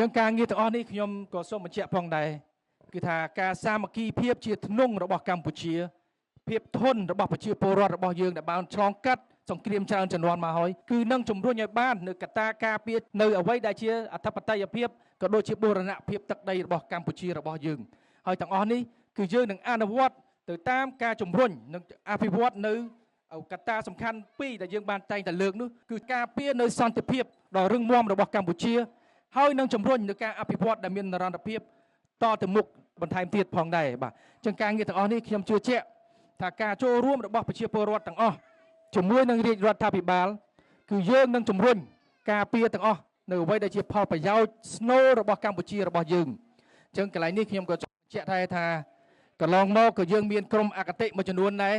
ចឹងការងារទាំងអស់នេះខ្ញុំក៏សូមបញ្ជាក់ផងដែរគឺថាការសាមគ្គីភាពជាធ្នង់របស់កម្ពុជាភាពធន់របស់ប្រជាពលរដ្ឋរបស់យើងដែលបានឆ្លងកាត់សង្គ្រាមច្រើនជំនាន់មកហើយគឺនឹងជំរុញឲ្យបាននៅកត្តាការពារនៅអ្វីដែលជាអធិបតេយ្យភាពក៏ដូចជាបូរណភាពទឹកដីរបស់កម្ពុជារបស់យើងហើយទាំងអស់នេះគឺយើងនឹងអនុវត្តទៅតាមការជំរុញនិងអភិវឌ្ឍនៅកត្តាសំខាន់ពីរដែលយើងបានតែងតែលើកនោះគឺការពារនៅសន្តិភាពដ៏រឹងមាំរបស់កម្ពុជាហើយនឹងជំរុញនៅការអភិវឌ្ឍដែលមាននិរន្តរភាពតទៅមុខបន្ថែមទៀតផងដែរបាទអញ្ចឹងការងារទាំងអស់នេះខ្ញុំជឿជាក់ថាការចូលរួមរបស់ប្រជាពលរដ្ឋទាំងអស់ជាមួយនឹងរាជរដ្ឋាភិបាលគឺយើងនឹងជំរុញការពារទាំងអស់នៅអ្វីដែលជាផលប្រយោជន៍ស្នូលរបស់កម្ពុជារបស់យើងអញ្ចឹងកន្លែងនេះខ្ញុំក៏ជឿជាក់ដែរថាកន្លងមកក៏យើងមានក្រុមអគតិមួយចំនួនដែរ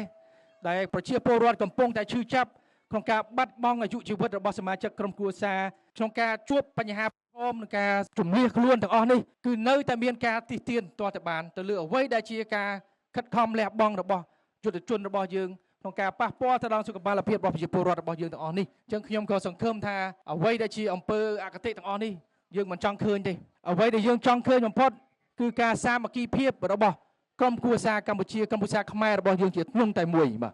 ដែលប្រជាពលរដ្ឋកំពុងតែឈឺចាប់ក្នុងការបាត់បង់អាយុជីវិតរបស់សមាជិកក្រុមគ្រួសារក្នុងការជួបបញ្ហាប្រឈមនឹងការជំនះខ្លួនទាំងអស់នេះគឺនៅតែមានការទីទានទាល់តែបានទៅលើអ្វីដែលជាការខិតខំលះបង់របស់យុទ្ធជនរបស់យើងក្នុងការប៉ះពាល់ទៅដល់សុខភាពរបស់ប្រជាពលរដ្ឋរបស់យើងទាំងអស់នេះអញ្ចឹងខ្ញុំក៏សង្ឃឹមថាអ្វីដែលជាអំពើអគតិទាំងអស់នេះយើងមិនចង់ឃើញទេអ្វីដែលយើងចង់ឃើញបំផុតគឺការសាមគ្គីភាពរបស់ក្រុមគ្រួសារកម្ពុជាក្រុមគ្រួសារខ្មែររបស់យើងជាធ្នង់តែមួយបាទ